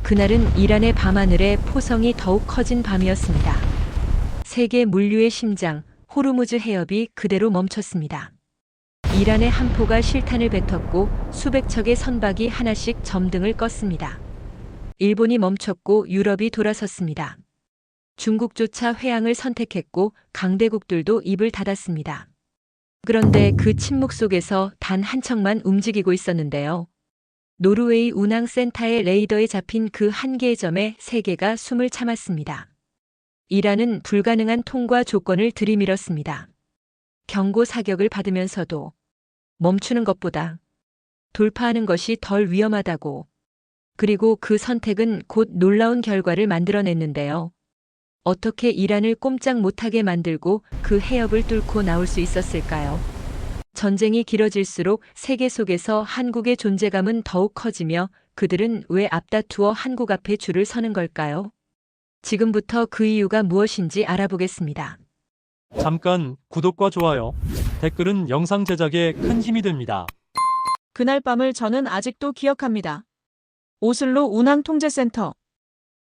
그날은 이란의 밤하늘에 포성이 더욱 커진 밤이었습니다. 세계 물류의 심장, 호르무즈 해협이 그대로 멈췄습니다. 이란의 함포가 실탄을 뱉었고 수백 척의 선박이 하나씩 점등을 껐습니다. 일본이 멈췄고 유럽이 돌아섰습니다. 중국조차 회항을 선택했고 강대국들도 입을 닫았습니다. 그런데 그 침묵 속에서 단 한 척만 움직이고 있었는데요. 노르웨이 운항 센터의 레이더에 잡힌 그 한 개의 점에 세계가 숨을 참았습니다. 이란은 불가능한 통과 조건을 들이밀었습니다. 경고 사격을 받으면서도 멈추는 것보다 돌파하는 것이 덜 위험하다고. 그리고 그 선택은 곧 놀라운 결과를 만들어냈는데요. 어떻게 이란을 꼼짝 못하게 만들고 그 해협을 뚫고 나올 수 있었을까요? 전쟁이 길어질수록 세계 속에서 한국의 존재감은 더욱 커지며 그들은 왜 앞다투어 한국 앞에 줄을 서는 걸까요? 지금부터 그 이유가 무엇인지 알아보겠습니다. 잠깐 구독과 좋아요, 댓글은 영상 제작에 큰 힘이 됩니다. 그날 밤을 저는 아직도 기억합니다. 오슬로 운항통제센터.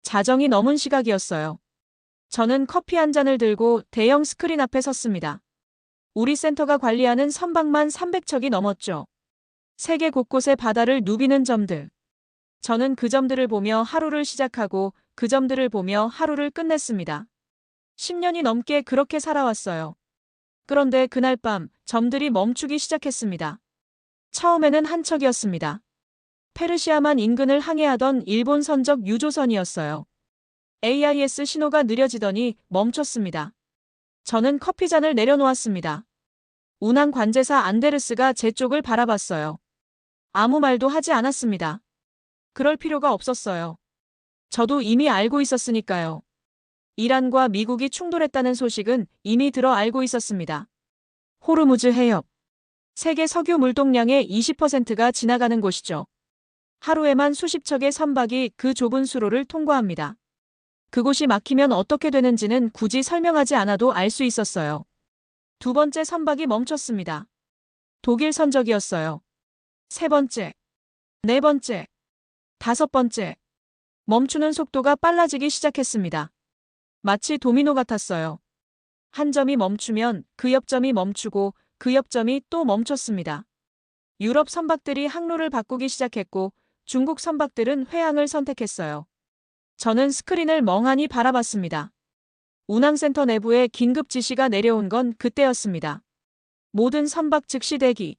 자정이 넘은 시각이었어요. 저는 커피 한 잔을 들고 대형 스크린 앞에 섰습니다. 우리 센터가 관리하는 선박만 300척이 넘었죠. 세계 곳곳의 바다를 누비는 점들. 저는 그 점들을 보며 하루를 시작하고 그 점들을 보며 하루를 끝냈습니다. 10년이 넘게 그렇게 살아왔어요. 그런데 그날 밤 점들이 멈추기 시작했습니다. 처음에는 한 척이었습니다. 페르시아만 인근을 항해하던 일본 선적 유조선이었어요. AIS 신호가 느려지더니 멈췄습니다. 저는 커피잔을 내려놓았습니다. 운항 관제사 안데르스가 제 쪽을 바라봤어요. 아무 말도 하지 않았습니다. 그럴 필요가 없었어요. 저도 이미 알고 있었으니까요. 이란과 미국이 충돌했다는 소식은 이미 들어 알고 있었습니다. 호르무즈 해협. 세계 석유 물동량의 20%가 지나가는 곳이죠. 하루에만 수십 척의 선박이 그 좁은 수로를 통과합니다. 그곳이 막히면 어떻게 되는지는 굳이 설명하지 않아도 알 수 있었어요. 두 번째 선박이 멈췄습니다. 독일 선적이었어요. 세 번째, 네 번째, 다섯 번째. 멈추는 속도가 빨라지기 시작했습니다. 마치 도미노 같았어요. 한 점이 멈추면 그 옆 점이 멈추고 그 옆 점이 또 멈췄습니다. 유럽 선박들이 항로를 바꾸기 시작했고 중국 선박들은 회항을 선택했어요. 저는 스크린을 멍하니 바라봤습니다. 운항센터 내부에 긴급 지시가 내려온 건 그때였습니다. 모든 선박 즉시 대기.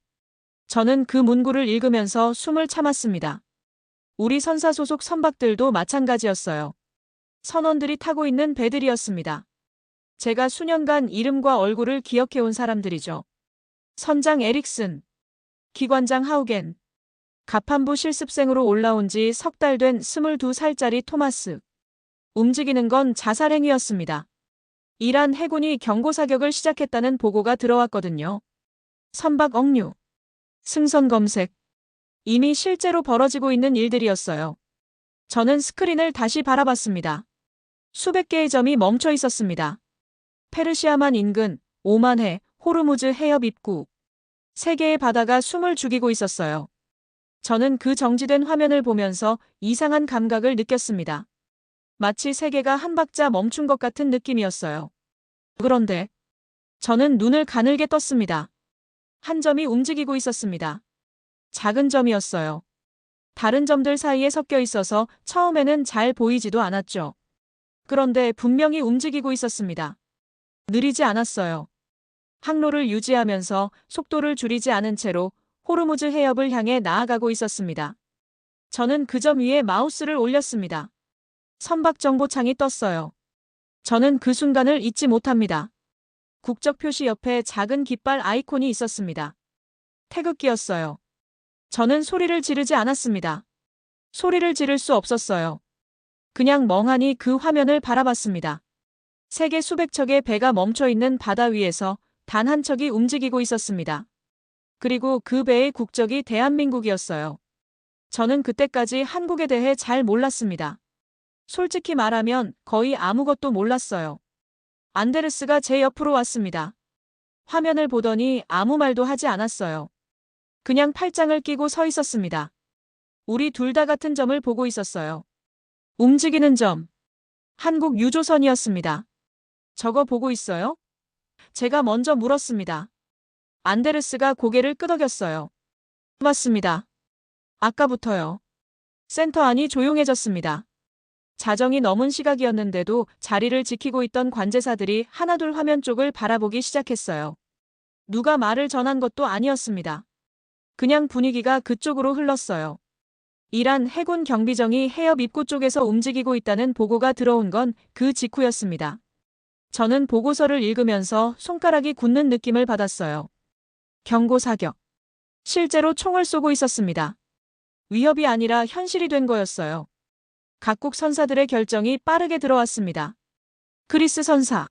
저는 그 문구를 읽으면서 숨을 참았습니다. 우리 선사 소속 선박들도 마찬가지였어요. 선원들이 타고 있는 배들이었습니다. 제가 수년간 이름과 얼굴을 기억해온 사람들이죠. 선장 에릭슨, 기관장 하우겐, 가판부 실습생으로 올라온 지 석 달 된 22살짜리 토마스. 움직이는 건 자살행위였습니다. 이란 해군이 경고사격을 시작했다는 보고가 들어왔거든요. 선박 억류, 승선 검색. 이미 실제로 벌어지고 있는 일들이었어요. 저는 스크린을 다시 바라봤습니다. 수백 개의 점이 멈춰 있었습니다. 페르시아만 인근, 오만해, 호르무즈 해협 입구. 세계의 바다가 숨을 죽이고 있었어요. 저는 그 정지된 화면을 보면서 이상한 감각을 느꼈습니다. 마치 세계가 한 박자 멈춘 것 같은 느낌이었어요. 그런데 저는 눈을 가늘게 떴습니다. 한 점이 움직이고 있었습니다. 작은 점이었어요. 다른 점들 사이에 섞여 있어서 처음에는 잘 보이지도 않았죠. 그런데 분명히 움직이고 있었습니다. 느리지 않았어요. 항로를 유지하면서 속도를 줄이지 않은 채로 호르무즈 해협을 향해 나아가고 있었습니다. 저는 그 점 위에 마우스를 올렸습니다. 선박 정보창이 떴어요. 저는 그 순간을 잊지 못합니다. 국적 표시 옆에 작은 깃발 아이콘이 있었습니다. 태극기였어요. 저는 소리를 지르지 않았습니다. 소리를 지를 수 없었어요. 그냥 멍하니 그 화면을 바라봤습니다. 세계 수백 척의 배가 멈춰 있는 바다 위에서 단 한 척이 움직이고 있었습니다. 그리고 그 배의 국적이 대한민국이었어요. 저는 그때까지 한국에 대해 잘 몰랐습니다. 솔직히 말하면 거의 아무것도 몰랐어요. 안데르스가 제 옆으로 왔습니다. 화면을 보더니 아무 말도 하지 않았어요. 그냥 팔짱을 끼고 서 있었습니다. 우리 둘 다 같은 점을 보고 있었어요. 움직이는 점. 한국 유조선이었습니다. 저거 보고 있어요? 제가 먼저 물었습니다. 안데르스가 고개를 끄덕였어요. 맞습니다. 아까부터요. 센터 안이 조용해졌습니다. 자정이 넘은 시각이었는데도 자리를 지키고 있던 관제사들이 하나둘 화면 쪽을 바라보기 시작했어요. 누가 말을 전한 것도 아니었습니다. 그냥 분위기가 그쪽으로 흘렀어요. 이란 해군 경비정이 해협 입구 쪽에서 움직이고 있다는 보고가 들어온 건 그 직후였습니다. 저는 보고서를 읽으면서 손가락이 굳는 느낌을 받았어요. 경고 사격. 실제로 총을 쏘고 있었습니다. 위협이 아니라 현실이 된 거였어요. 각국 선사들의 결정이 빠르게 들어왔습니다. 그리스 선사.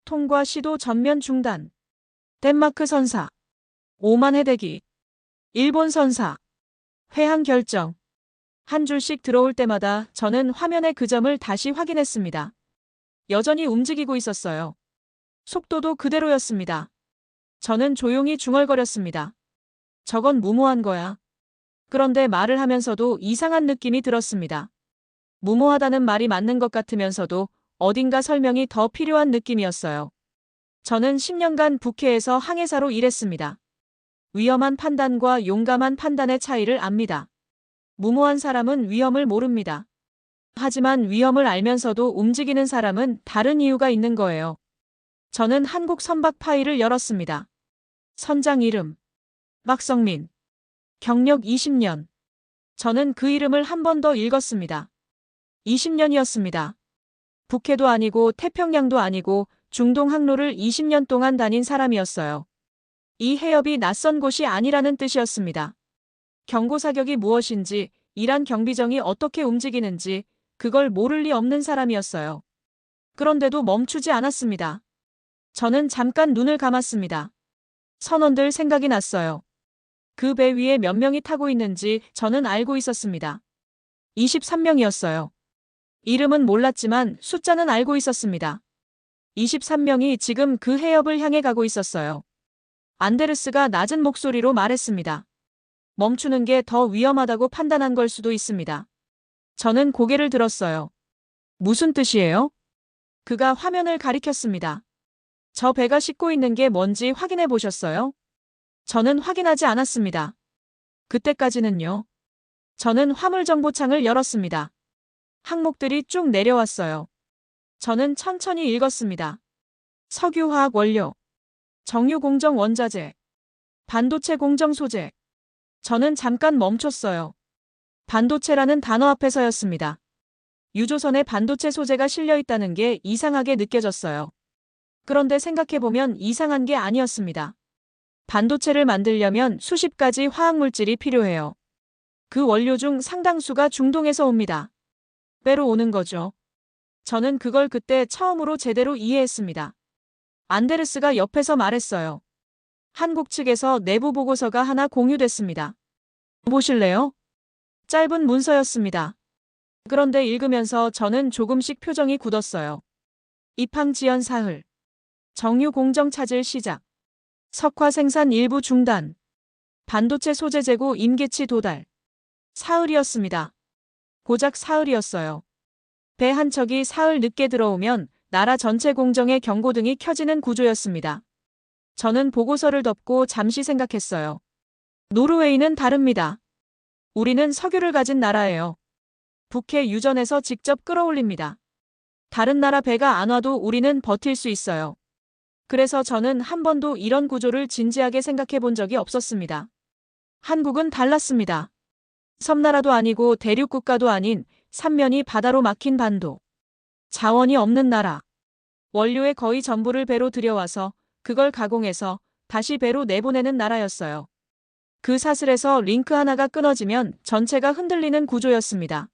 통과 시도 전면 중단. 덴마크 선사. 오만 해대기. 일본 선사. 회항 결정. 한 줄씩 들어올 때마다 저는 화면의 그 점을 다시 확인했습니다. 여전히 움직이고 있었어요. 속도도 그대로였습니다. 저는 조용히 중얼거렸습니다. 저건 무모한 거야. 그런데 말을 하면서도 이상한 느낌이 들었습니다. 무모하다는 말이 맞는 것 같으면서도 어딘가 설명이 더 필요한 느낌이었어요. 저는 10년간 북해에서 항해사로 일했습니다. 위험한 판단과 용감한 판단의 차이를 압니다. 무모한 사람은 위험을 모릅니다. 하지만 위험을 알면서도 움직이는 사람은 다른 이유가 있는 거예요. 저는 한국 선박 파일을 열었습니다. 선장 이름. 박성민. 경력 20년. 저는 그 이름을 한 번 더 읽었습니다. 20년이었습니다. 북해도 아니고 태평양도 아니고 중동 항로를 20년 동안 다닌 사람이었어요. 이 해협이 낯선 곳이 아니라는 뜻이었습니다. 경고 사격이 무엇인지, 이란 경비정이 어떻게 움직이는지 그걸 모를 리 없는 사람이었어요. 그런데도 멈추지 않았습니다. 저는 잠깐 눈을 감았습니다. 선원들 생각이 났어요. 그 배 위에 몇 명이 타고 있는지 저는 알고 있었습니다. 23명이었어요. 이름은 몰랐지만 숫자는 알고 있었습니다. 23명이 지금 그 해협을 향해 가고 있었어요. 안데르스가 낮은 목소리로 말했습니다. 멈추는 게 더 위험하다고 판단한 걸 수도 있습니다. 저는 고개를 들었어요. 무슨 뜻이에요? 그가 화면을 가리켰습니다. 저 배가 싣고 있는 게 뭔지 확인해 보셨어요? 저는 확인하지 않았습니다. 그때까지는요. 저는 화물정보창을 열었습니다. 항목들이 쭉 내려왔어요. 저는 천천히 읽었습니다. 석유화학 원료, 정유공정 원자재, 반도체 공정 소재. 저는 잠깐 멈췄어요. 반도체라는 단어 앞에서였습니다. 유조선에 반도체 소재가 실려 있다는 게 이상하게 느껴졌어요. 그런데 생각해보면 이상한 게 아니었습니다. 반도체를 만들려면 수십 가지 화학물질이 필요해요. 그 원료 중 상당수가 중동에서 옵니다. 빼로 오는 거죠. 저는 그걸 그때 처음으로 제대로 이해했습니다. 안데르스가 옆에서 말했어요. 한국 측에서 내부 보고서가 하나 공유됐습니다. 보실래요? 짧은 문서였습니다. 그런데 읽으면서 저는 조금씩 표정이 굳었어요. 입항 지연 사흘. 정유 공정 차질 시작. 석화 생산 일부 중단. 반도체 소재 재고 임계치 도달. 사흘이었습니다. 고작 사흘이었어요. 배 한 척이 사흘 늦게 들어오면 나라 전체 공정의 경고등이 켜지는 구조였습니다. 저는 보고서를 덮고 잠시 생각했어요. 노르웨이는 다릅니다. 우리는 석유를 가진 나라예요. 북해 유전에서 직접 끌어올립니다. 다른 나라 배가 안 와도 우리는 버틸 수 있어요. 그래서 저는 한 번도 이런 구조를 진지하게 생각해 본 적이 없었습니다. 한국은 달랐습니다. 섬나라도 아니고 대륙 국가도 아닌 삼면이 바다로 막힌 반도. 자원이 없는 나라. 원료의 거의 전부를 배로 들여와서 그걸 가공해서 다시 배로 내보내는 나라였어요. 그 사슬에서 링크 하나가 끊어지면 전체가 흔들리는 구조였습니다.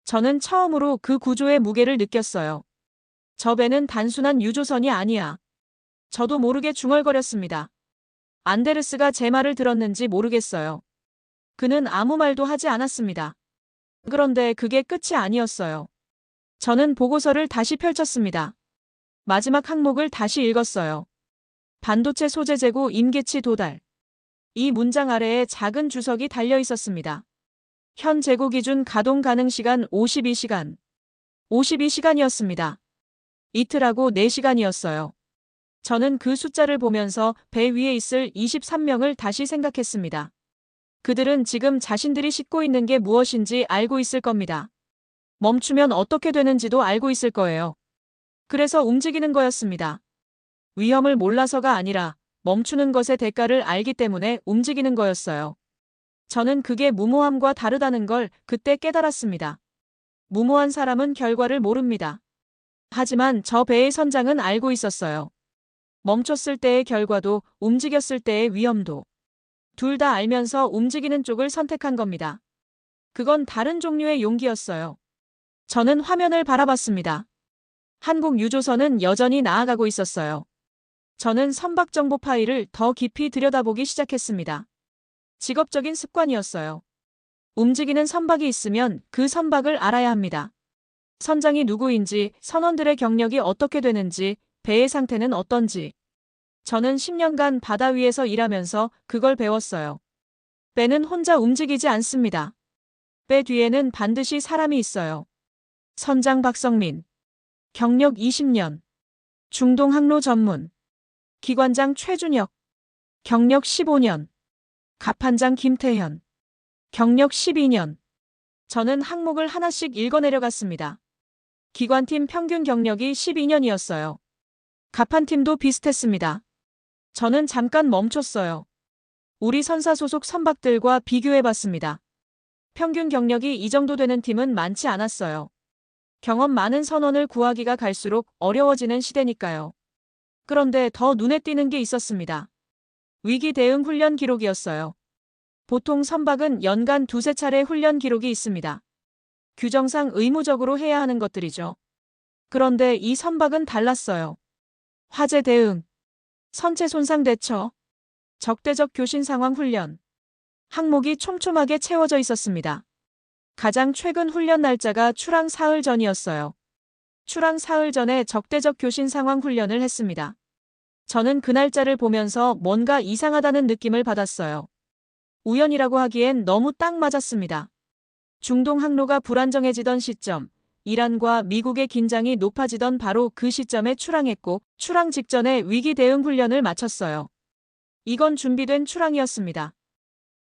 저는 처음으로 그 구조의 무게를 느꼈어요. 저 배는 단순한 유조선이 아니야. 저도 모르게 중얼거렸습니다. 안데르스가 제 말을 들었는지 모르겠어요. 그는 아무 말도 하지 않았습니다. 그런데 그게 끝이 아니었어요. 저는 보고서를 다시 펼쳤습니다. 마지막 항목을 다시 읽었어요. 반도체 소재 재고 임계치 도달. 이 문장 아래에 작은 주석이 달려 있었습니다. 현 재고 기준 가동 가능 시간 52시간. 52시간이었습니다. 이틀하고 4시간이었어요. 저는 그 숫자를 보면서 배 위에 있을 23명을 다시 생각했습니다. 그들은 지금 자신들이 싣고 있는 게 무엇인지 알고 있을 겁니다. 멈추면 어떻게 되는지도 알고 있을 거예요. 그래서 움직이는 거였습니다. 위험을 몰라서가 아니라 멈추는 것의 대가를 알기 때문에 움직이는 거였어요. 저는 그게 무모함과 다르다는 걸 그때 깨달았습니다. 무모한 사람은 결과를 모릅니다. 하지만 저 배의 선장은 알고 있었어요. 멈췄을 때의 결과도 움직였을 때의 위험도. 둘 다 알면서 움직이는 쪽을 선택한 겁니다. 그건 다른 종류의 용기였어요. 저는 화면을 바라봤습니다. 한국 유조선은 여전히 나아가고 있었어요. 저는 선박 정보 파일을 더 깊이 들여다보기 시작했습니다. 직업적인 습관이었어요. 움직이는 선박이 있으면 그 선박을 알아야 합니다. 선장이 누구인지, 선원들의 경력이 어떻게 되는지, 배의 상태는 어떤지. 저는 10년간 바다 위에서 일하면서 그걸 배웠어요. 배는 혼자 움직이지 않습니다. 배 뒤에는 반드시 사람이 있어요. 선장 박성민. 경력 20년. 중동 항로 전문. 기관장 최준혁. 경력 15년. 갑판장 김태현. 경력 12년. 저는 항목을 하나씩 읽어내려갔습니다. 기관팀 평균 경력이 12년이었어요. 갑판팀도 비슷했습니다. 저는 잠깐 멈췄어요. 우리 선사 소속 선박들과 비교해봤습니다. 평균 경력이 이 정도 되는 팀은 많지 않았어요. 경험 많은 선원을 구하기가 갈수록 어려워지는 시대니까요. 그런데 더 눈에 띄는 게 있었습니다. 위기 대응 훈련 기록이었어요. 보통 선박은 연간 2~3차례 훈련 기록이 있습니다. 규정상 의무적으로 해야 하는 것들이죠. 그런데 이 선박은 달랐어요. 화재 대응, 선체 손상 대처, 적대적 교신 상황 훈련. 항목이 촘촘하게 채워져 있었습니다. 가장 최근 훈련 날짜가 출항 사흘 전이었어요. 출항 사흘 전에 적대적 교신 상황 훈련을 했습니다. 저는 그 날짜를 보면서 뭔가 이상하다는 느낌을 받았어요. 우연이라고 하기엔 너무 딱 맞았습니다. 중동 항로가 불안정해지던 시점, 이란과 미국의 긴장이 높아지던 바로 그 시점에 출항했고 출항 직전에 위기 대응 훈련을 마쳤어요. 이건 준비된 출항이었습니다.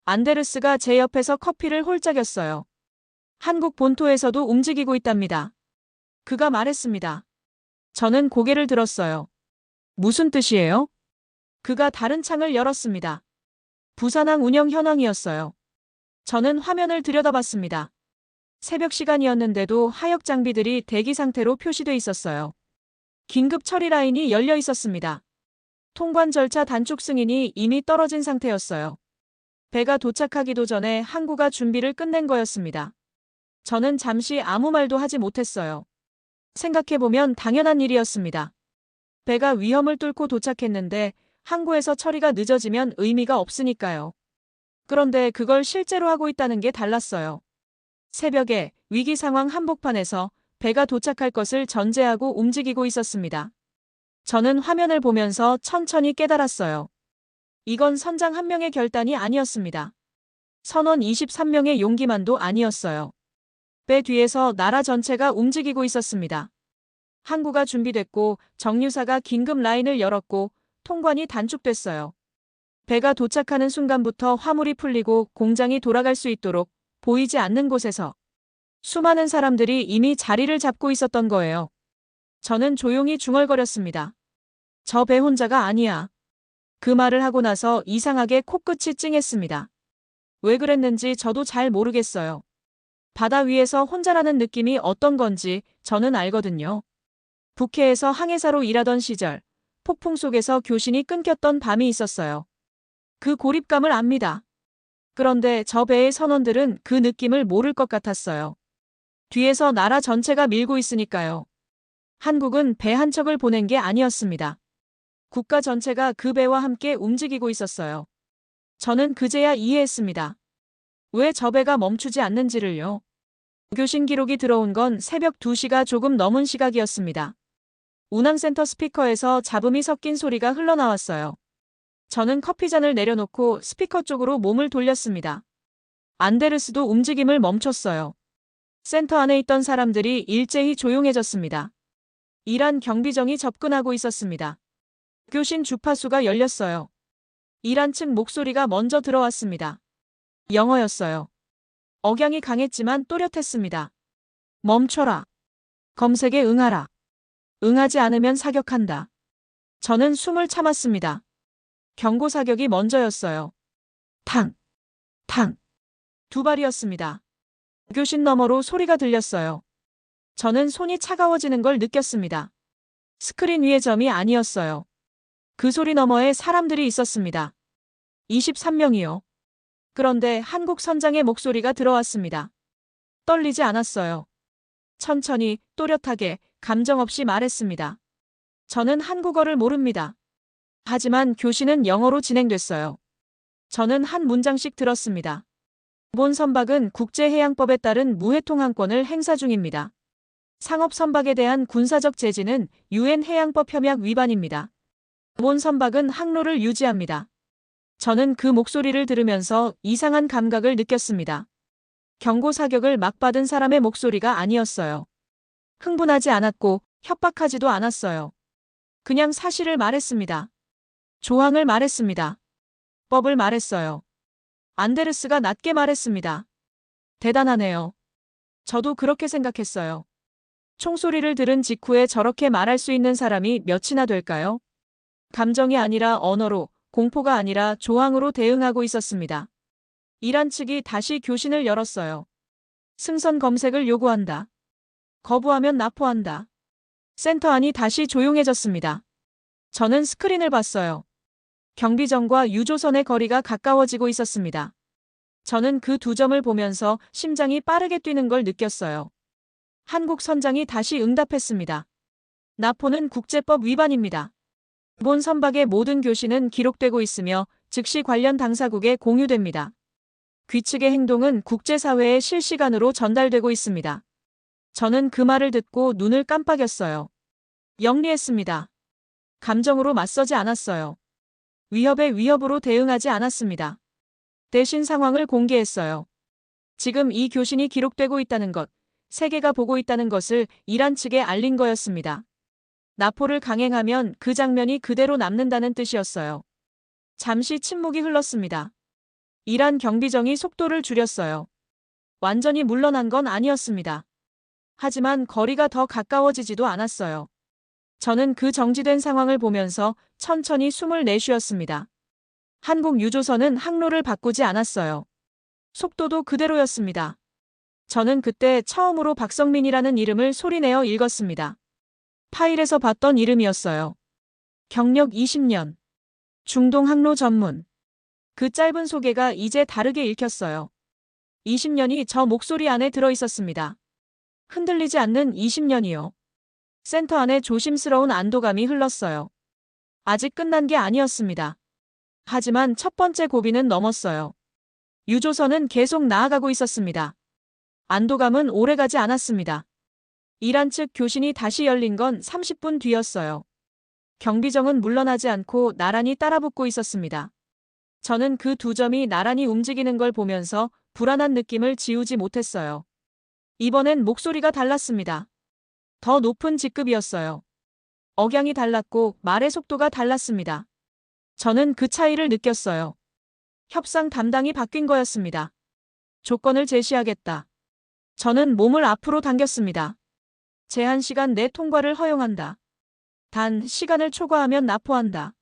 안데르스가 제 옆에서 커피를 홀짝였어요. 한국 본토에서도 움직이고 있답니다. 그가 말했습니다. 저는 고개를 들었어요. 무슨 뜻이에요? 그가 다른 창을 열었습니다. 부산항 운영 현황이었어요. 저는 화면을 들여다봤습니다. 새벽 시간이었는데도 하역 장비들이 대기 상태로 표시돼 있었어요. 긴급 처리 라인이 열려 있었습니다. 통관 절차 단축 승인이 이미 떨어진 상태였어요. 배가 도착하기도 전에 항구가 준비를 끝낸 거였습니다. 저는 잠시 아무 말도 하지 못했어요. 생각해보면 당연한 일이었습니다. 배가 위험을 뚫고 도착했는데 항구에서 처리가 늦어지면 의미가 없으니까요. 그런데 그걸 실제로 하고 있다는 게 달랐어요. 새벽에 위기 상황 한복판에서 배가 도착할 것을 전제하고 움직이고 있었습니다. 저는 화면을 보면서 천천히 깨달았어요. 이건 선장 한 명의 결단이 아니었습니다. 선원 23명의 용기만도 아니었어요. 배 뒤에서 나라 전체가 움직이고 있었습니다. 항구가 준비됐고 정유사가 긴급 라인을 열었고 통관이 단축됐어요. 배가 도착하는 순간부터 화물이 풀리고 공장이 돌아갈 수 있도록 보이지 않는 곳에서 수많은 사람들이 이미 자리를 잡고 있었던 거예요. 저는 조용히 중얼거렸습니다. 저 배 혼자가 아니야. 그 말을 하고 나서 이상하게 코끝이 찡했습니다. 왜 그랬는지 저도 잘 모르겠어요. 바다 위에서 혼자라는 느낌이 어떤 건지 저는 알거든요. 북해에서 항해사로 일하던 시절, 폭풍 속에서 교신이 끊겼던 밤이 있었어요. 그 고립감을 압니다. 그런데 저 배의 선원들은 그 느낌을 모를 것 같았어요. 뒤에서 나라 전체가 밀고 있으니까요. 한국은 배 한 척을 보낸 게 아니었습니다. 국가 전체가 그 배와 함께 움직이고 있었어요. 저는 그제야 이해했습니다. 왜 저 배가 멈추지 않는지를요. 교신 기록이 들어온 건 새벽 2시가 조금 넘은 시각이었습니다. 운항센터 스피커에서 잡음이 섞인 소리가 흘러나왔어요. 저는 커피잔을 내려놓고 스피커 쪽으로 몸을 돌렸습니다. 안데르스도 움직임을 멈췄어요. 센터 안에 있던 사람들이 일제히 조용해졌습니다. 이란 경비정이 접근하고 있었습니다. 교신 주파수가 열렸어요. 이란 측 목소리가 먼저 들어왔습니다. 영어였어요. 억양이 강했지만 또렷했습니다. 멈춰라. 검색에 응하라. 응하지 않으면 사격한다. 저는 숨을 참았습니다. 경고 사격이 먼저였어요. 탕, 탕. 두 발이었습니다. 교신 너머로 소리가 들렸어요. 저는 손이 차가워지는 걸 느꼈습니다. 스크린 위의 점이 아니었어요. 그 소리 너머에 사람들이 있었습니다. 23명이요. 그런데 한국 선장의 목소리가 들어왔습니다. 떨리지 않았어요. 천천히, 또렷하게, 감정 없이 말했습니다. 저는 한국어를 모릅니다. 하지만 교신은 영어로 진행됐어요. 저는 한 문장씩 들었습니다. 본 선박은 국제해양법에 따른 무해통항권을 행사 중입니다. 상업 선박에 대한 군사적 제지는 UN 해양법 협약 위반입니다. 본 선박은 항로를 유지합니다. 저는 그 목소리를 들으면서 이상한 감각을 느꼈습니다. 경고 사격을 막 받은 사람의 목소리가 아니었어요. 흥분하지 않았고 협박하지도 않았어요. 그냥 사실을 말했습니다. 조항을 말했습니다. 법을 말했어요. 안데르스가 낮게 말했습니다. 대단하네요. 저도 그렇게 생각했어요. 총소리를 들은 직후에 저렇게 말할 수 있는 사람이 몇이나 될까요? 감정이 아니라 언어로, 공포가 아니라 조항으로 대응하고 있었습니다. 이란 측이 다시 교신을 열었어요. 승선 검색을 요구한다. 거부하면 납포한다. 센터 안이 다시 조용해졌습니다. 저는 스크린을 봤어요. 경비정과 유조선의 거리가 가까워지고 있었습니다. 저는 그 두 점을 보면서 심장이 빠르게 뛰는 걸 느꼈어요. 한국 선장이 다시 응답했습니다. 납포는 국제법 위반입니다. 본 선박의 모든 교신은 기록되고 있으며 즉시 관련 당사국에 공유됩니다. 귀측의 행동은 국제사회에 실시간으로 전달되고 있습니다. 저는 그 말을 듣고 눈을 깜빡였어요. 영리했습니다. 감정으로 맞서지 않았어요. 위협에 위협으로 대응하지 않았습니다. 대신 상황을 공개했어요. 지금 이 교신이 기록되고 있다는 것, 세계가 보고 있다는 것을 이란 측에 알린 거였습니다. 납포를 강행하면 그 장면이 그대로 남는다는 뜻이었어요. 잠시 침묵이 흘렀습니다. 이란 경비정이 속도를 줄였어요. 완전히 물러난 건 아니었습니다. 하지만 거리가 더 가까워지지도 않았어요. 저는 그 정지된 상황을 보면서 천천히 숨을 내쉬었습니다. 한국 유조선은 항로를 바꾸지 않았어요. 속도도 그대로였습니다. 저는 그때 처음으로 박성민이라는 이름을 소리내어 읽었습니다. 파일에서 봤던 이름이었어요. 경력 20년. 중동 항로 전문. 그 짧은 소개가 이제 다르게 읽혔어요. 20년이 저 목소리 안에 들어있었습니다. 흔들리지 않는 20년이요. 센터 안에 조심스러운 안도감이 흘렀어요. 아직 끝난 게 아니었습니다. 하지만 첫 번째 고비는 넘었어요. 유조선은 계속 나아가고 있었습니다. 안도감은 오래가지 않았습니다. 이란 측 교신이 다시 열린 건 30분 뒤였어요. 경비정은 물러나지 않고 나란히 따라붙고 있었습니다. 저는 그 두 점이 나란히 움직이는 걸 보면서 불안한 느낌을 지우지 못했어요. 이번엔 목소리가 달랐습니다. 더 높은 직급이었어요. 억양이 달랐고 말의 속도가 달랐습니다. 저는 그 차이를 느꼈어요. 협상 담당이 바뀐 거였습니다. 조건을 제시하겠다. 저는 몸을 앞으로 당겼습니다. 제한 시간 내 통과를 허용한다. 단 시간을 초과하면 납포한다.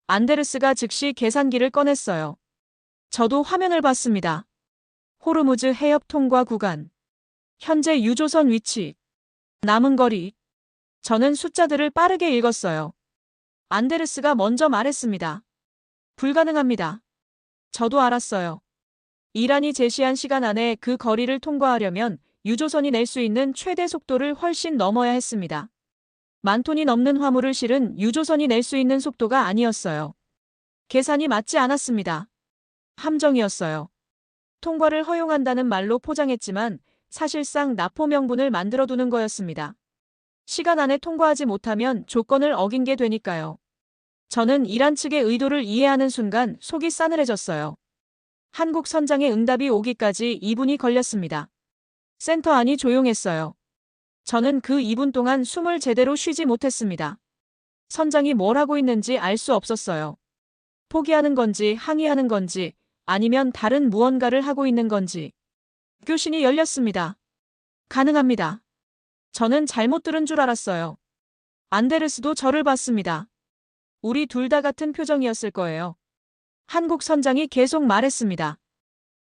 안데르스가 즉시 계산기를 꺼냈어요. 저도 화면을 봤습니다. 호르무즈 해협 통과 구간. 현재 유조선 위치. 남은 거리. 저는 숫자들을 빠르게 읽었어요. 안데르스가 먼저 말했습니다. 불가능합니다. 저도 알았어요. 이란이 제시한 시간 안에 그 거리를 통과하려면 유조선이 낼 수 있는 최대 속도를 훨씬 넘어야 했습니다. 10,000톤이 넘는 화물을 실은 유조선이 낼 수 있는 속도가 아니었어요. 계산이 맞지 않았습니다. 함정이었어요. 통과를 허용한다는 말로 포장했지만 사실상 납포 명분을 만들어두는 거였습니다. 시간 안에 통과하지 못하면 조건을 어긴 게 되니까요. 저는 이란 측의 의도를 이해하는 순간 속이 싸늘해졌어요. 한국 선장의 응답이 오기까지 2분이 걸렸습니다. 센터 안이 조용했어요. 저는 그 2분 동안 숨을 제대로 쉬지 못했습니다. 선장이 뭘 하고 있는지 알 수 없었어요. 포기하는 건지 항의하는 건지 아니면 다른 무언가를 하고 있는 건지. 교신이 열렸습니다. 가능합니다. 저는 잘못 들은 줄 알았어요. 안데르스도 저를 봤습니다. 우리 둘 다 같은 표정이었을 거예요. 한국 선장이 계속 말했습니다.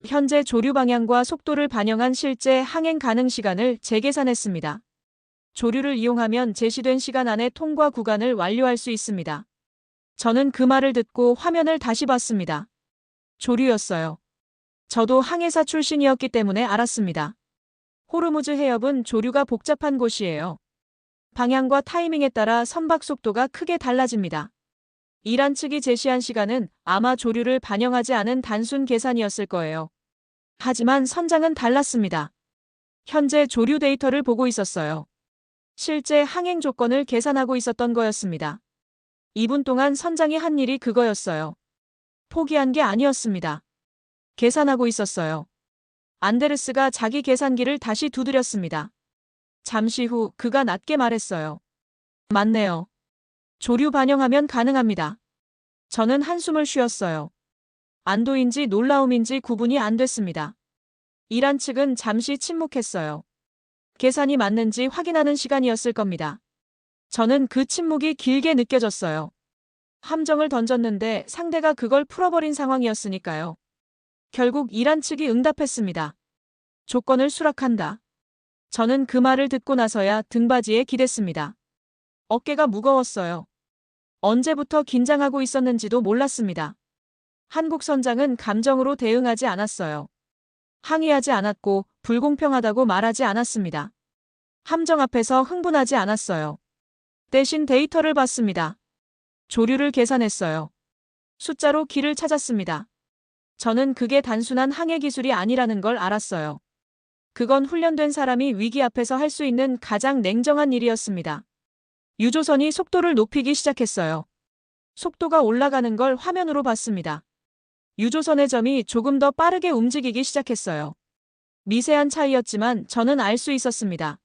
현재 조류 방향과 속도를 반영한 실제 항행 가능 시간을 재계산했습니다. 조류를 이용하면 제시된 시간 안에 통과 구간을 완료할 수 있습니다. 저는 그 말을 듣고 화면을 다시 봤습니다. 조류였어요. 저도 항해사 출신이었기 때문에 알았습니다. 호르무즈 해협은 조류가 복잡한 곳이에요. 방향과 타이밍에 따라 선박 속도가 크게 달라집니다. 이란 측이 제시한 시간은 아마 조류를 반영하지 않은 단순 계산이었을 거예요. 하지만 선장은 달랐습니다. 현재 조류 데이터를 보고 있었어요. 실제 항행 조건을 계산하고 있었던 거였습니다. 2분 동안 선장이 한 일이 그거였어요. 포기한 게 아니었습니다. 계산하고 있었어요. 안데르스가 자기 계산기를 다시 두드렸습니다. 잠시 후 그가 낮게 말했어요. 맞네요. 조류 반영하면 가능합니다. 저는 한숨을 쉬었어요. 안도인지 놀라움인지 구분이 안 됐습니다. 이란 측은 잠시 침묵했어요. 계산이 맞는지 확인하는 시간이었을 겁니다. 저는 그 침묵이 길게 느껴졌어요. 함정을 던졌는데 상대가 그걸 풀어버린 상황이었으니까요. 결국 이란 측이 응답했습니다. 조건을 수락한다. 저는 그 말을 듣고 나서야 등받이에 기댔습니다. 어깨가 무거웠어요. 언제부터 긴장하고 있었는지도 몰랐습니다. 한국 선장은 감정으로 대응하지 않았어요. 항의하지 않았고 불공평하다고 말하지 않았습니다. 함정 앞에서 흥분하지 않았어요. 대신 데이터를 봤습니다. 조류를 계산했어요. 숫자로 길을 찾았습니다. 저는 그게 단순한 항해 기술이 아니라는 걸 알았어요. 그건 훈련된 사람이 위기 앞에서 할 수 있는 가장 냉정한 일이었습니다. 유조선이 속도를 높이기 시작했어요. 속도가 올라가는 걸 화면으로 봤습니다. 유조선의 점이 조금 더 빠르게 움직이기 시작했어요. 미세한 차이였지만 저는 알 수 있었습니다.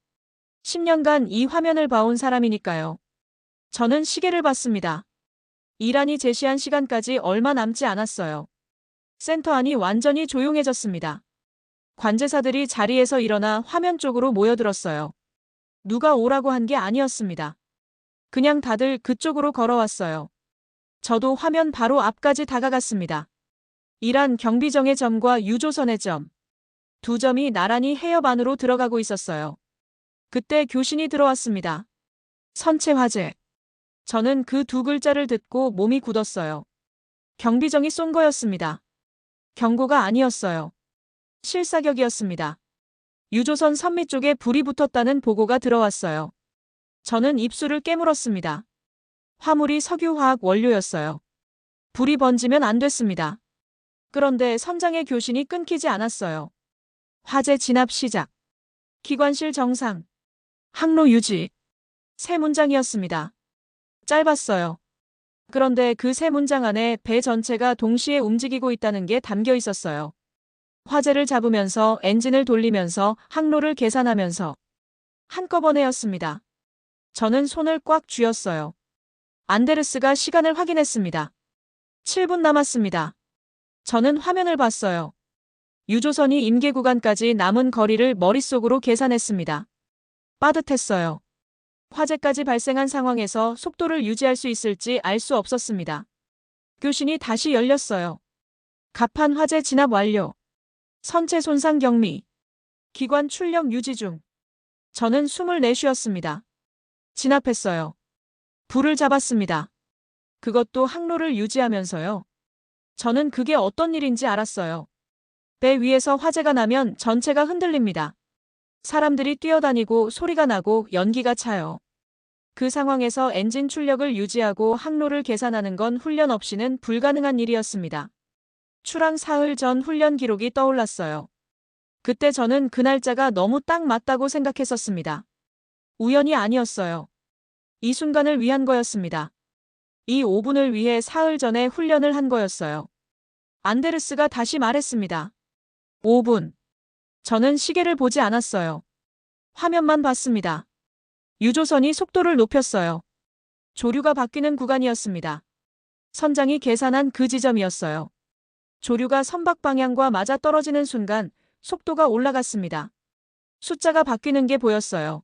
10년간 이 화면을 봐온 사람이니까요. 저는 시계를 봤습니다. 이란이 제시한 시간까지 얼마 남지 않았어요. 센터 안이 완전히 조용해졌습니다. 관제사들이 자리에서 일어나 화면 쪽으로 모여들었어요. 누가 오라고 한 게 아니었습니다. 그냥 다들 그쪽으로 걸어왔어요. 저도 화면 바로 앞까지 다가갔습니다. 이란 경비정의 점과 유조선의 점. 두 점이 나란히 해협 안으로 들어가고 있었어요. 그때 교신이 들어왔습니다. 선체 화재. 저는 그 두 글자를 듣고 몸이 굳었어요. 경비정이 쏜 거였습니다. 경고가 아니었어요. 실사격이었습니다. 유조선 선미 쪽에 불이 붙었다는 보고가 들어왔어요. 저는 입술을 깨물었습니다. 화물이 석유화학 원료였어요. 불이 번지면 안 됐습니다. 그런데 선장의 교신이 끊기지 않았어요. 화재 진압 시작. 기관실 정상. 항로 유지. 세 문장이었습니다. 짧았어요. 그런데 그 세 문장 안에 배 전체가 동시에 움직이고 있다는 게 담겨 있었어요. 화재를 잡으면서 엔진을 돌리면서 항로를 계산하면서 한꺼번에였습니다. 저는 손을 꽉 쥐었어요. 안데르스가 시간을 확인했습니다. 7분 남았습니다. 저는 화면을 봤어요. 유조선이 임계 구간까지 남은 거리를 머릿속으로 계산했습니다. 빠듯했어요. 화재까지 발생한 상황에서 속도를 유지할 수 있을지 알 수 없었습니다. 교신이 다시 열렸어요. 갑판 화재 진압 완료. 선체 손상 경미. 기관 출력 유지 중. 저는 숨을 내쉬었습니다. 진압했어요. 불을 잡았습니다. 그것도 항로를 유지하면서요. 저는 그게 어떤 일인지 알았어요. 배 위에서 화재가 나면 전체가 흔들립니다. 사람들이 뛰어다니고 소리가 나고 연기가 차요. 그 상황에서 엔진 출력을 유지하고 항로를 계산하는 건 훈련 없이는 불가능한 일이었습니다. 출항 사흘 전 훈련 기록이 떠올랐어요. 그때 저는 그 날짜가 너무 딱 맞다고 생각했었습니다. 우연이 아니었어요. 이 순간을 위한 거였습니다. 이 5분을 위해 사흘 전에 훈련을 한 거였어요. 안데르스가 다시 말했습니다. 5분. 저는 시계를 보지 않았어요. 화면만 봤습니다. 유조선이 속도를 높였어요. 조류가 바뀌는 구간이었습니다. 선장이 계산한 그 지점이었어요. 조류가 선박 방향과 맞아 떨어지는 순간 속도가 올라갔습니다. 숫자가 바뀌는 게 보였어요.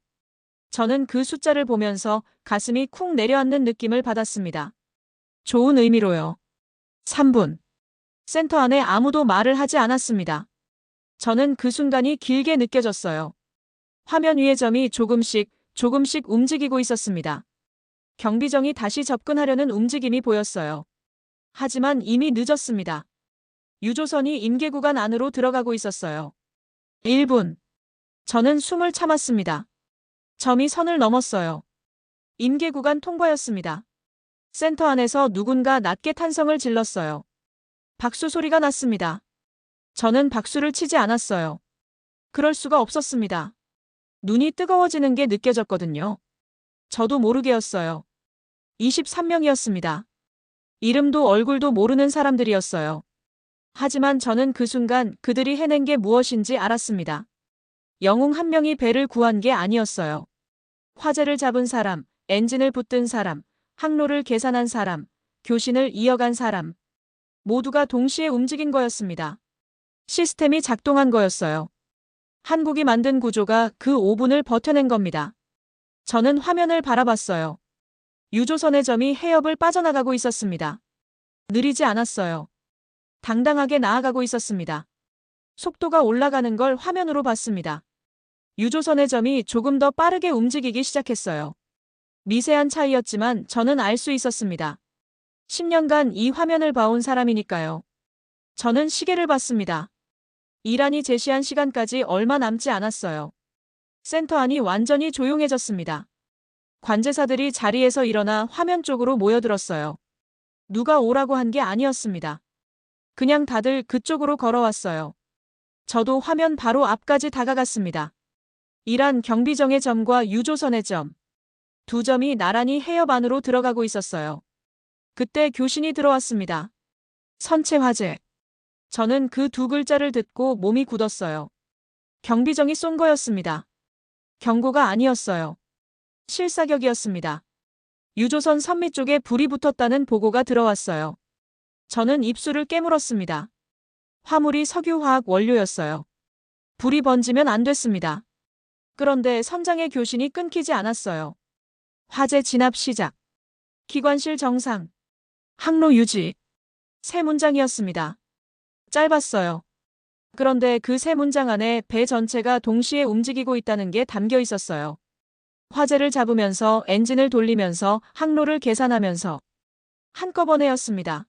저는 그 숫자를 보면서 가슴이 쿵 내려앉는 느낌을 받았습니다. 좋은 의미로요. 3분. 센터 안에 아무도 말을 하지 않았습니다. 저는 그 순간이 길게 느껴졌어요. 화면 위의 점이 조금씩 움직이고 있었습니다. 경비정이 다시 접근하려는 움직임이 보였어요. 하지만 이미 늦었습니다. 유조선이 임계구간 안으로 들어가고 있었어요. 1분. 저는 숨을 참았습니다. 점이 선을 넘었어요. 임계구간 통과였습니다. 센터 안에서 누군가 낮게 탄성을 질렀어요. 박수 소리가 났습니다. 저는 박수를 치지 않았어요. 그럴 수가 없었습니다. 눈이 뜨거워지는 게 느껴졌거든요. 저도 모르게였어요. 23명이었습니다. 이름도 얼굴도 모르는 사람들이었어요. 하지만 저는 그 순간 그들이 해낸 게 무엇인지 알았습니다. 영웅 한 명이 배를 구한 게 아니었어요. 화재를 잡은 사람, 엔진을 붙든 사람, 항로를 계산한 사람, 교신을 이어간 사람. 모두가 동시에 움직인 거였습니다. 시스템이 작동한 거였어요. 한국이 만든 구조가 그 5분을 버텨낸 겁니다. 저는 화면을 바라봤어요. 유조선의 점이 해협을 빠져나가고 있었습니다. 느리지 않았어요. 당당하게 나아가고 있었습니다. 속도가 올라가는 걸 화면으로 봤습니다. 유조선의 점이 조금 더 빠르게 움직이기 시작했어요. 미세한 차이였지만 저는 알 수 있었습니다. 10년간 이 화면을 봐온 사람이니까요. 저는 시계를 봤습니다. 이란이 제시한 시간까지 얼마 남지 않았어요. 센터 안이 완전히 조용해졌습니다. 관제사들이 자리에서 일어나 화면 쪽으로 모여들었어요. 누가 오라고 한 게 아니었습니다. 그냥 다들 그쪽으로 걸어왔어요. 저도 화면 바로 앞까지 다가갔습니다. 이란 경비정의 점과 유조선의 점. 두 점이 나란히 해협 안으로 들어가고 있었어요. 그때 교신이 들어왔습니다. 선체 화재. 저는 그 두 글자를 듣고 몸이 굳었어요. 경비정이 쏜 거였습니다. 경고가 아니었어요. 실사격이었습니다. 유조선 선미 쪽에 불이 붙었다는 보고가 들어왔어요. 저는 입술을 깨물었습니다. 화물이 석유화학 원료였어요. 불이 번지면 안 됐습니다. 그런데 선장의 교신이 끊기지 않았어요. 화재 진압 시작. 기관실 정상. 항로 유지. 세 문장이었습니다. 짧았어요. 그런데 그 세 문장 안에 배 전체가 동시에 움직이고 있다는 게 담겨 있었어요. 화재를 잡으면서 엔진을 돌리면서 항로를 계산하면서 한꺼번에였습니다.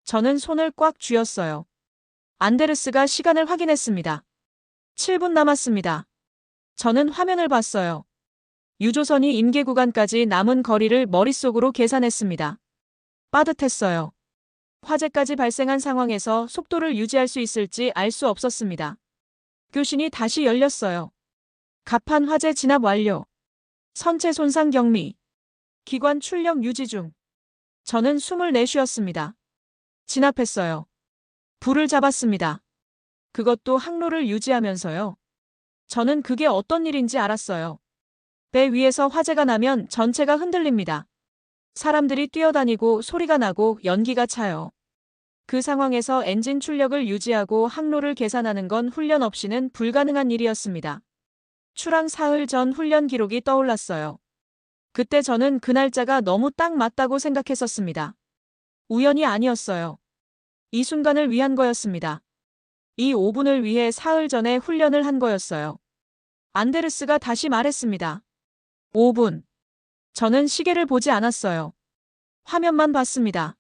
저는 손을 꽉 쥐었어요. 안데르스가 시간을 확인했습니다. 7분 남았습니다. 저는 화면을 봤어요. 유조선이 임계 구간까지 남은 거리를 머릿속으로 계산했습니다. 빠듯했어요. 화재까지 발생한 상황에서 속도를 유지할 수 있을지 알 수 없었습니다. 교신이 다시 열렸어요. 갑판 화재 진압 완료. 선체 손상 경미. 기관 출력 유지 중. 저는 숨을 내쉬었습니다. 진압했어요. 불을 잡았습니다. 그것도 항로를 유지하면서요. 저는 그게 어떤 일인지 알았어요. 배 위에서 화재가 나면 전체가 흔들립니다. 사람들이 뛰어다니고 소리가 나고 연기가 차요. 그 상황에서 엔진 출력을 유지하고 항로를 계산하는 건 훈련 없이는 불가능한 일이었습니다. 출항 사흘 전 훈련 기록이 떠올랐어요. 그때 저는 그 날짜가 너무 딱 맞다고 생각했었습니다. 우연이 아니었어요. 이 순간을 위한 거였습니다. 이 5분을 위해 사흘 전에 훈련을 한 거였어요. 안데르스가 다시 말했습니다. 5분. 저는 시계를 보지 않았어요. 화면만 봤습니다.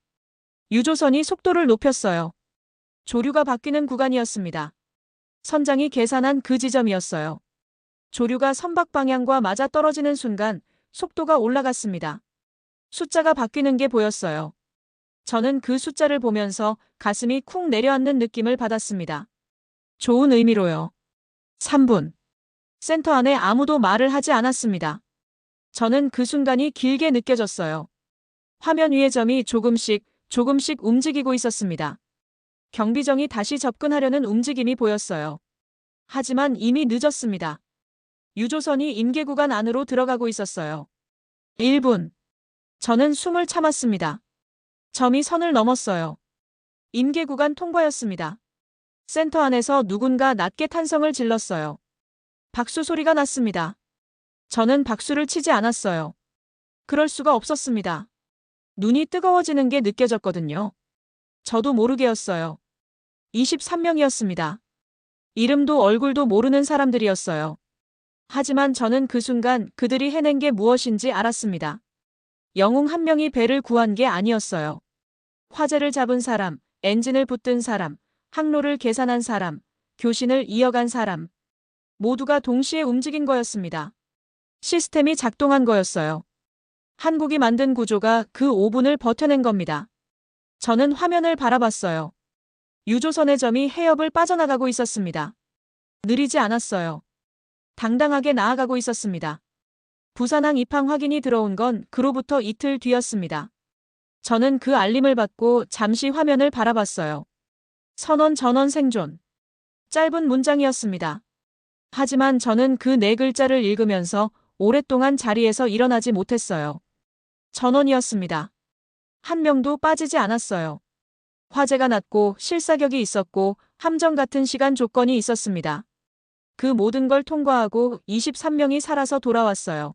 유조선이 속도를 높였어요. 조류가 바뀌는 구간이었습니다. 선장이 계산한 그 지점이었어요. 조류가 선박 방향과 맞아 떨어지는 순간 속도가 올라갔습니다. 숫자가 바뀌는 게 보였어요. 저는 그 숫자를 보면서 가슴이 쿵 내려앉는 느낌을 받았습니다. 좋은 의미로요. 3분. 센터 안에 아무도 말을 하지 않았습니다. 저는 그 순간이 길게 느껴졌어요. 화면 위의 점이 조금씩 움직이고 있었습니다. 경비정이 다시 접근하려는 움직임이 보였어요. 하지만 이미 늦었습니다. 유조선이 임계구간 안으로 들어가고 있었어요. 1분. 저는 숨을 참았습니다. 점이 선을 넘었어요. 임계구간 통과였습니다. 센터 안에서 누군가 낮게 탄성을 질렀어요. 박수 소리가 났습니다. 저는 박수를 치지 않았어요. 그럴 수가 없었습니다. 눈이 뜨거워지는 게 느껴졌거든요. 저도 모르게였어요. 23명이었습니다. 이름도 얼굴도 모르는 사람들이었어요. 하지만 저는 그 순간 그들이 해낸 게 무엇인지 알았습니다. 영웅 한 명이 배를 구한 게 아니었어요. 화재를 잡은 사람, 엔진을 붙든 사람, 항로를 계산한 사람, 교신을 이어간 사람. 모두가 동시에 움직인 거였습니다. 시스템이 작동한 거였어요. 한국이 만든 구조가 그 5분을 버텨낸 겁니다. 저는 화면을 바라봤어요. 유조선의 점이 해협을 빠져나가고 있었습니다. 느리지 않았어요. 당당하게 나아가고 있었습니다. 부산항 입항 확인이 들어온 건 그로부터 이틀 뒤였습니다. 저는 그 알림을 받고 잠시 화면을 바라봤어요. 선원 전원 생존. 짧은 문장이었습니다. 하지만 저는 그 네 글자를 읽으면서 오랫동안 자리에서 일어나지 못했어요. 전원이었습니다. 한 명도 빠지지 않았어요. 화재가 났고 실사격이 있었고 함정 같은 시간 조건이 있었습니다. 그 모든 걸 통과하고 23명이 살아서 돌아왔어요.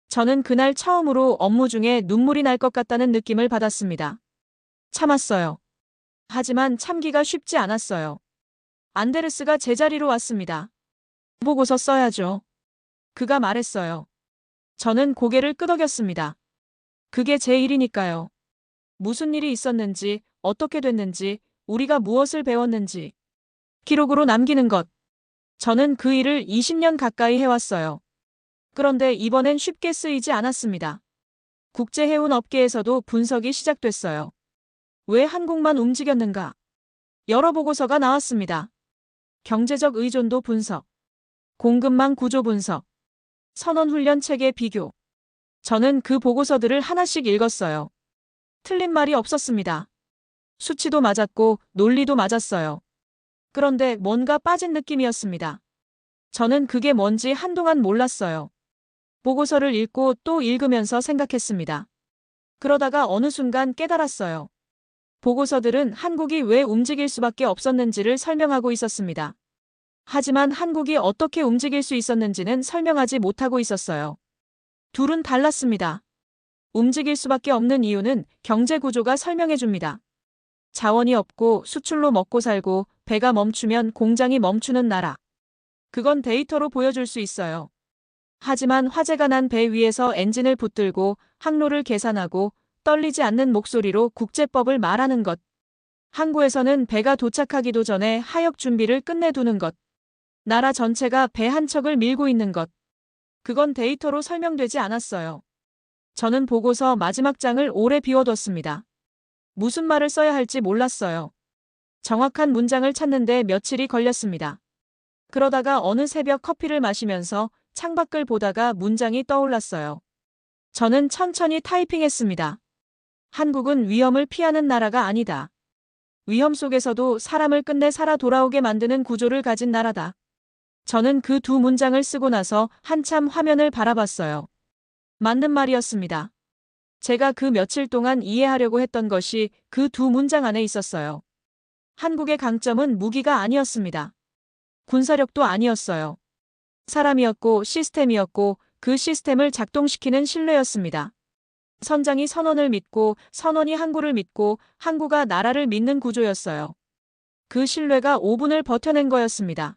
저는 그날 처음으로 업무 중에 눈물이 날 것 같다는 느낌을 받았습니다. 참았어요. 하지만 참기가 쉽지 않았어요. 안데르스가 제자리로 왔습니다. 보고서 써야죠. 그가 말했어요. 저는 고개를 끄덕였습니다. 그게 제 일이니까요. 무슨 일이 있었는지, 어떻게 됐는지, 우리가 무엇을 배웠는지. 기록으로 남기는 것. 저는 그 일을 20년 가까이 해왔어요. 그런데 이번엔 쉽게 쓰이지 않았습니다. 국제해운 업계에서도 분석이 시작됐어요. 왜 한국만 움직였는가? 여러 보고서가 나왔습니다. 경제적 의존도 분석, 공급망 구조 분석, 선원훈련 체계 비교. 저는 그 보고서들을 하나씩 읽었어요. 틀린 말이 없었습니다. 수치도 맞았고 논리도 맞았어요. 그런데 뭔가 빠진 느낌이었습니다. 저는 그게 뭔지 한동안 몰랐어요. 보고서를 읽고 또 읽으면서 생각했습니다. 그러다가 어느 순간 깨달았어요. 보고서들은 한국이 왜 움직일 수밖에 없었는지를 설명하고 있었습니다. 하지만 한국이 어떻게 움직일 수 있었는지는 설명하지 못하고 있었어요. 둘은 달랐습니다. 움직일 수밖에 없는 이유는 경제 구조가 설명해 줍니다. 자원이 없고 수출로 먹고 살고 배가 멈추면 공장이 멈추는 나라. 그건 데이터로 보여줄 수 있어요. 하지만 화재가 난 배 위에서 엔진을 붙들고 항로를 계산하고 떨리지 않는 목소리로 국제법을 말하는 것. 항구에서는 배가 도착하기도 전에 하역 준비를 끝내두는 것. 나라 전체가 배 한 척을 밀고 있는 것. 그건 데이터로 설명되지 않았어요. 저는 보고서 마지막 장을 오래 비워뒀습니다. 무슨 말을 써야 할지 몰랐어요. 정확한 문장을 찾는데 며칠이 걸렸습니다. 그러다가 어느 새벽 커피를 마시면서 창밖을 보다가 문장이 떠올랐어요. 저는 천천히 타이핑했습니다. 한국은 위험을 피하는 나라가 아니다. 위험 속에서도 사람을 끝내 살아 돌아오게 만드는 구조를 가진 나라다. 저는 그 두 문장을 쓰고 나서 한참 화면을 바라봤어요. 맞는 말이었습니다. 제가 그 며칠 동안 이해하려고 했던 것이 그 두 문장 안에 있었어요. 한국의 강점은 무기가 아니었습니다. 군사력도 아니었어요. 사람이었고 시스템이었고 그 시스템을 작동시키는 신뢰였습니다. 선장이 선원을 믿고 선원이 항구를 믿고 항구가 나라를 믿는 구조였어요. 그 신뢰가 5분을 버텨낸 거였습니다.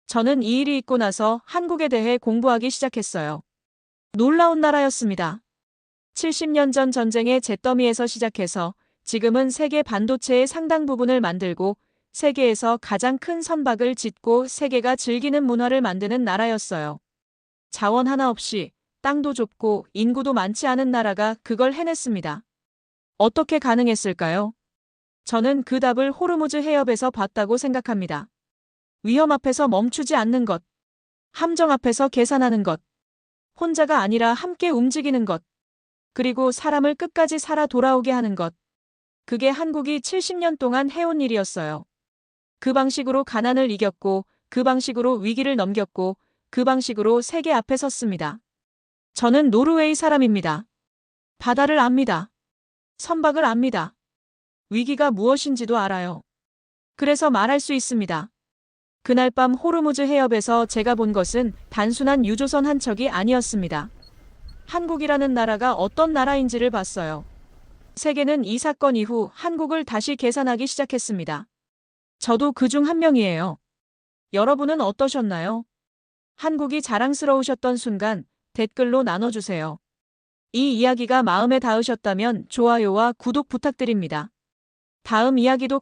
저는 이 일이 있고 나서 한국에 대해 공부하기 시작했어요. 놀라운 나라였습니다. 70년 전 전쟁의 잿더미에서 시작해서 지금은 세계 반도체의 상당 부분을 만들고 세계에서 가장 큰 선박을 짓고 세계가 즐기는 문화를 만드는 나라였어요. 자원 하나 없이 땅도 좁고 인구도 많지 않은 나라가 그걸 해냈습니다. 어떻게 가능했을까요? 저는 그 답을 호르무즈 해협에서 봤다고 생각합니다. 위험 앞에서 멈추지 않는 것. 함정 앞에서 계산하는 것. 혼자가 아니라 함께 움직이는 것. 그리고 사람을 끝까지 살아 돌아오게 하는 것. 그게 한국이 70년 동안 해온 일이었어요. 그 방식으로 가난을 이겼고, 그 방식으로 위기를 넘겼고, 그 방식으로 세계 앞에 섰습니다. 저는 노르웨이 사람입니다. 바다를 압니다. 선박을 압니다. 위기가 무엇인지도 알아요. 그래서 말할 수 있습니다. 그날 밤 호르무즈 해협에서 제가 본 것은 단순한 유조선 한 척이 아니었습니다. 한국이라는 나라가 어떤 나라인지를 봤어요. 세계는 이 사건 이후 한국을 다시 계산하기 시작했습니다. 저도 그중 한 명이에요. 여러분은 어떠셨나요? 한국이 자랑스러우셨던 순간 댓글로 나눠주세요. 이 이야기가 마음에 닿으셨다면 좋아요와 구독 부탁드립니다. 다음 이야기도